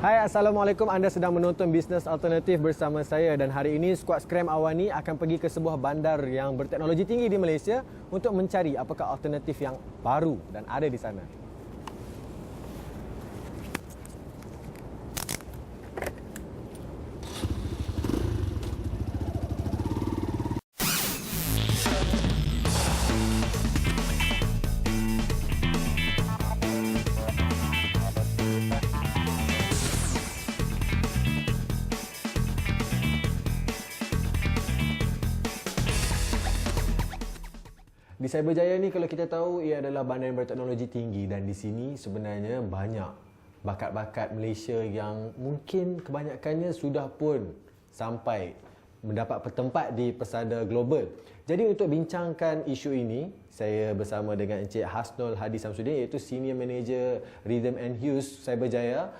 Hai, Assalamualaikum. Anda sedang menonton Bisnes Alternatif bersama saya dan hari ini skuad Scram Awani akan pergi ke sebuah bandar yang berteknologi tinggi di Malaysia untuk mencari apakah alternatif yang baru dan ada di sana. Di Cyberjaya ni kalau kita tahu ia adalah bandar yang berteknologi tinggi dan di sini sebenarnya banyak bakat-bakat Malaysia yang mungkin kebanyakannya sudah pun sampai mendapat tempat di pesada global. Jadi untuk bincangkan isu ini, saya bersama dengan Encik Hasnul Hadi Samsudin iaitu Senior Manager Rhythm and Hues Cyberjaya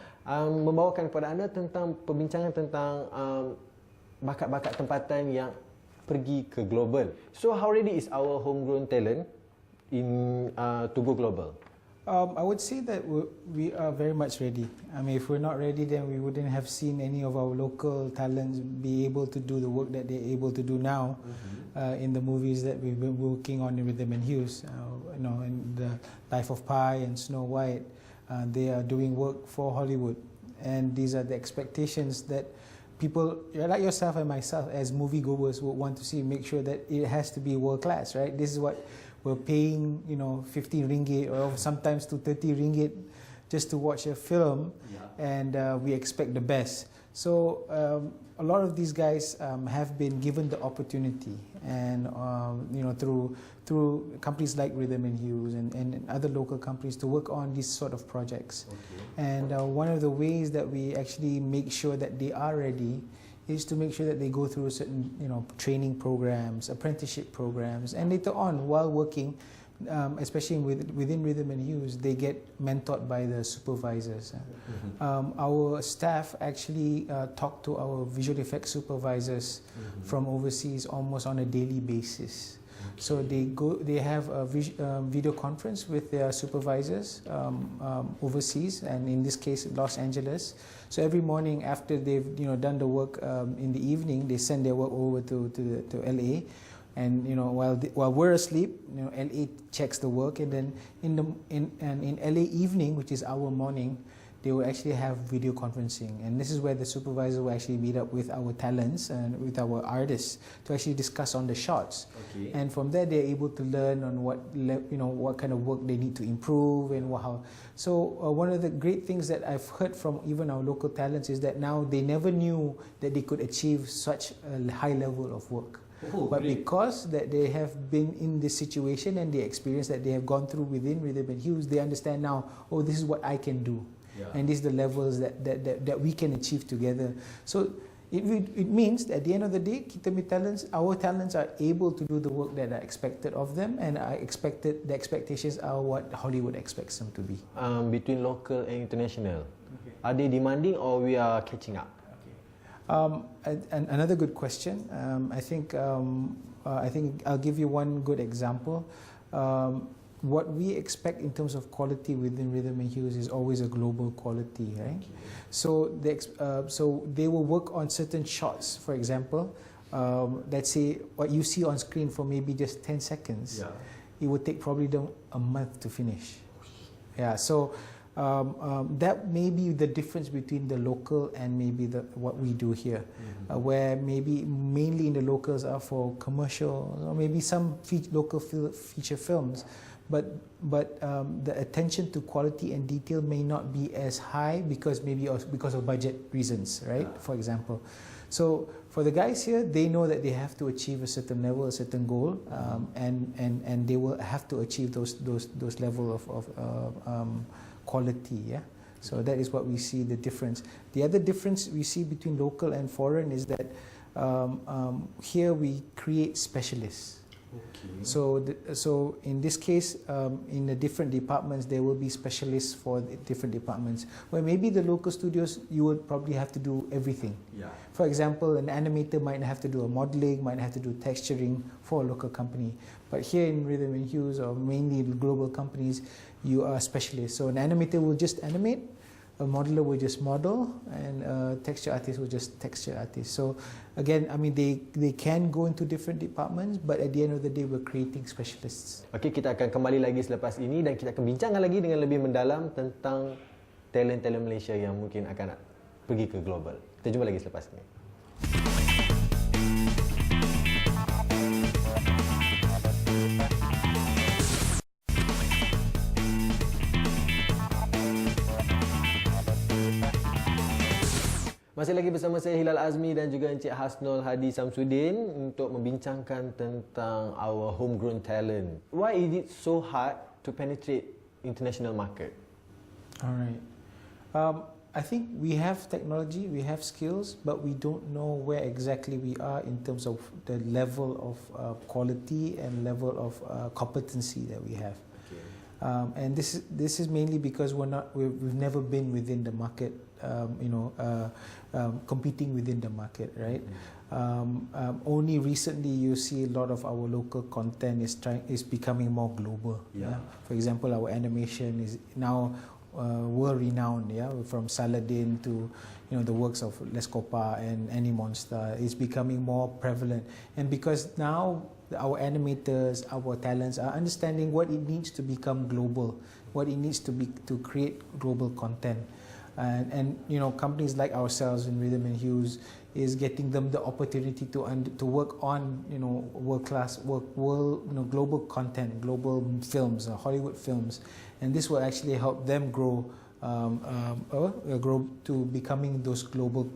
membawakan kepada anda tentang perbincangan tentang bakat-bakat tempatan yang pergi ke global. So how ready is our homegrown talent to go global? I would say that we are very much ready. I mean, if we're not ready, then we wouldn't have seen any of our local talents be able to do the work that they're able to do now in the movies that we've been working on with them and Hughes. In the Life of Pi and Snow White, they are doing work for Hollywood, and these are the expectations that people like yourself and myself as moviegoers would want to see, make sure that it has to be world class, right? This is what we're paying, 50 ringgit or sometimes to 30 ringgit just to watch a film, and we expect the best. So a lot of these guys have been given the opportunity, and through companies like Rhythm and Hues and other local companies to work on these sort of projects. Okay. And one of the ways that we actually make sure that they are ready is to make sure that they go through certain training programs, apprenticeship programs, and later on while working, especially within Rhythm and Hues, they get mentored by the supervisors. Our staff actually talk to our visual effects supervisors from overseas almost on a daily basis. So they have a video conference with their supervisors overseas, and in this case Los Angeles. So every morning after they've done the work in the evening, they send their work over to LA. And while we're asleep, LA checks the work, and then in LA evening, which is our morning, they will actually have video conferencing, and this is where the supervisor will actually meet up with our talents and with our artists to actually discuss on the shots. Okay. And from there, they're able to learn on what kind of work they need to improve and how. So one of the great things that I've heard from even our local talents is that now they never knew that they could achieve such a high level of work. But because that they have been in this situation and the experience that they have gone through within Rhythm and Hues, they understand now, oh, this is what I can do. Yeah. And these are the levels that we can achieve together. So it means that at the end of the day, our talents are able to do the work that are expected of them, and the expectations are what Hollywood expects them to be. Between local and international, are they demanding or we are catching up? Another good question. I think I'll give you one good example. What we expect in terms of quality within Rhythm and Hues is always a global quality, right? Okay. So they will work on certain shots. For example, let's say what you see on screen for maybe just 10 seconds. Yeah. It would take probably them a month to finish. Yeah. So that may be the difference between the local and maybe what we do here, where maybe mainly in the locals are for commercial or maybe some local feature films, but the attention to quality and detail may not be as high because of budget reasons, right? Yeah. For example. So for the guys here, they know that they have to achieve a certain level, a certain goal, and they will have to achieve those level of quality. Yeah. So that is what we see the difference. The other difference we see between local and foreign is that here we create specialists. Okay. So in this case, in the different departments, there will be specialists for the different departments. Where maybe the local studios, you would probably have to do everything. Yeah. For example, an animator might have to do a modeling, might have to do texturing for a local company. But here in Rhythm and Hues, or mainly global companies, you are a specialist. So an animator will just animate. a modeler will just model, and a texture artist will just texture artist. So again, I mean, they can go into different departments, but at the end of the day, we're creating specialists. Okey, kita akan kembali lagi selepas ini dan kita akan bincangkan lagi dengan lebih mendalam tentang talent-talent Malaysia yang mungkin akan pergi ke global. Kita jumpa lagi selepas ini. Masih lagi bersama saya Hilal Azmi dan juga Encik Hasnul Hadi Samsudin untuk membincangkan tentang our homegrown talent. Why is it so hard to penetrate international market? Alright. I think we have technology, we have skills, but we don't know where exactly we are in terms of the level of quality and level of competency that we have. And this is mainly because we've never been within the market, competing within the market, right? Only recently you see a lot of our local content is becoming more global. Yeah. For example, our animation is now world renowned. Yeah, from Saladin to the works of Les Copa and Anymonster is becoming more prevalent, and because now our animators, our talents are understanding what it needs to become global, what it needs to be to create global content, and companies like ourselves in Rhythm and Hues is getting them the opportunity to work on world-class global content, global films, Hollywood films, and this will actually help them grow to becoming those global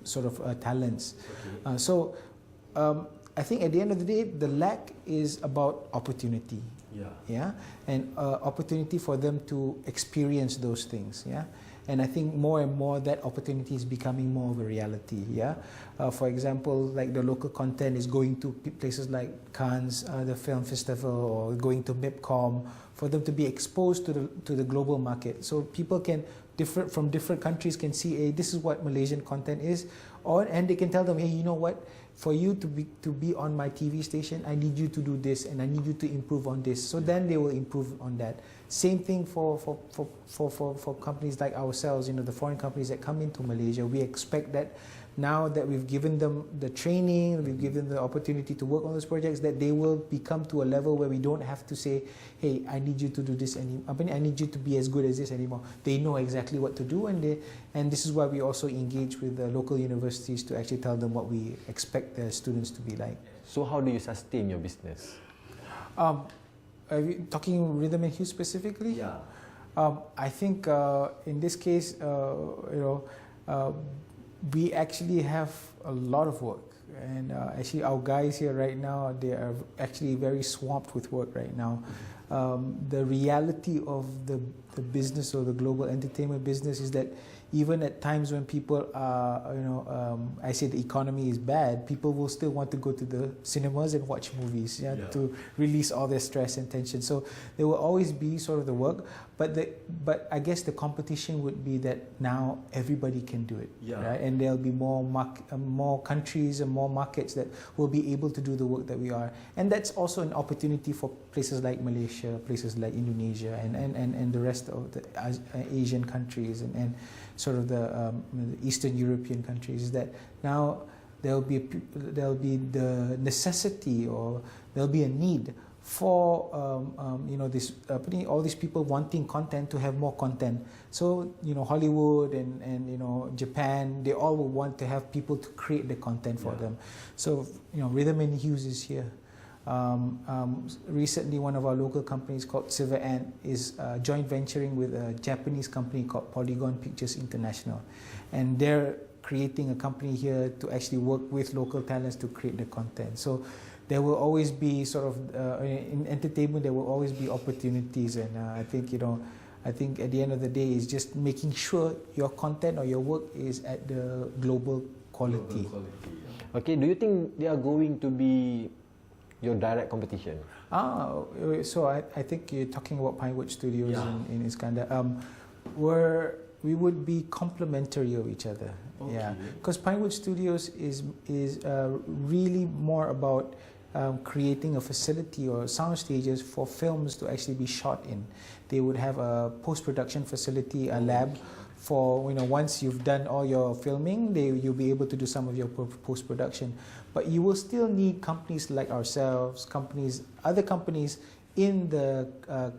sort of talents. Okay. I think at the end of the day, the lack is about opportunity. Yeah, and opportunity for them to experience those things. Yeah, and I think more and more that opportunity is becoming more of a reality. Yeah, for example, like the local content is going to places like Cannes, the film festival, or going to MIPCOM for them to be exposed to the global market. So people from different countries can see, hey, this is what Malaysian content is, and they can tell them, hey, you know what? For you to be on my TV station, I need you to do this, and I need you to improve on this. So then they will improve on that. Same thing for companies like ourselves, the foreign companies that come into Malaysia. We expect that now that we've given them the training, we've given them the opportunity to work on those projects, that they will become to a level where we don't have to say, hey, I need you to do this anymore. I need you to be as good as this anymore. They know exactly what to do, and this is why we also engage with the local universities to actually tell them what we expect the students to be like. So how do you sustain your business? Are you talking Rhythm and Hues specifically? Yeah. I think in this case, we actually have a lot of work, and actually our guys here right now, they are actually very swamped with work right now. The reality of the business or the global entertainment business is that even at times when people are, I say the economy is bad, people will still want to go to the cinemas and watch movies, to release all their stress and tension. So there will always be sort of the work, but I guess the competition would be that now everybody can do it, right? And there'll be more countries and more markets that will be able to do the work that we are, and that's also an opportunity for places like Malaysia, places like Indonesia, and the rest of the Asian countries and sort of the Eastern European countries, that now there'll be the necessity, or there'll be a need for all these people wanting content to have more content. So Hollywood and Japan, they all will want to have people to create the content for them. So Rhythm and Hues is here. Recently, one of our local companies called Silver Ant is joint venturing with a Japanese company called Polygon Pictures International, and they're creating a company here to actually work with local talents to create the content. So there will always be sort of in entertainment, there will always be opportunities, and I think at the end of the day, it's just making sure your content or your work is at the global quality. Okay, do you think they are going to be your direct competition? So I think you're talking about Pinewood Studios in Iskandar. We would be complementary of each other. Okay. Yeah, because Pinewood Studios is really more about creating a facility or sound stages for films to actually be shot in. They would have a post-production facility, a lab for, once you've done all your filming, you'll be able to do some of your post-production. But you will still need companies like ourselves, other companies in the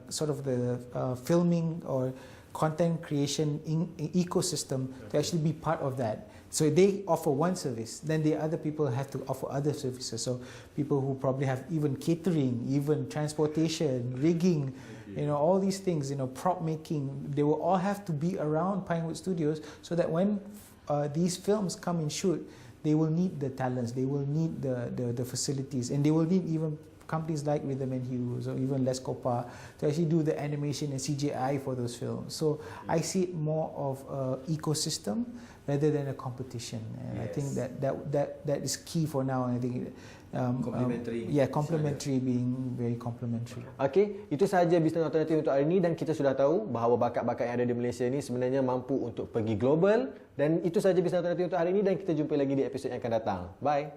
sort of the filming or content creation ecosystem to actually be part of that. So they offer one service, then the other people have to offer other services. So people who probably have even catering, even transportation, rigging, all these things, prop making, they will all have to be around Pinewood Studios so that when these films come and shoot, they will need the talents, they will need the facilities, and they will need even companies like Rhythm and Hues or even Les Copa to actually do the animation and CGI for those films. So I see it more of an ecosystem rather than a competition, and I think that is key for now. And I think complementary. Complementary, being very complementary. Okey, itu sahaja Bisnes Alternatif untuk hari ini, dan kita sudah tahu bahawa bakat-bakat yang ada di Malaysia ini sebenarnya mampu untuk pergi global. Dan itu sahaja Bisnes Alternatif untuk hari ini, dan kita jumpa lagi di episod yang akan datang. Bye.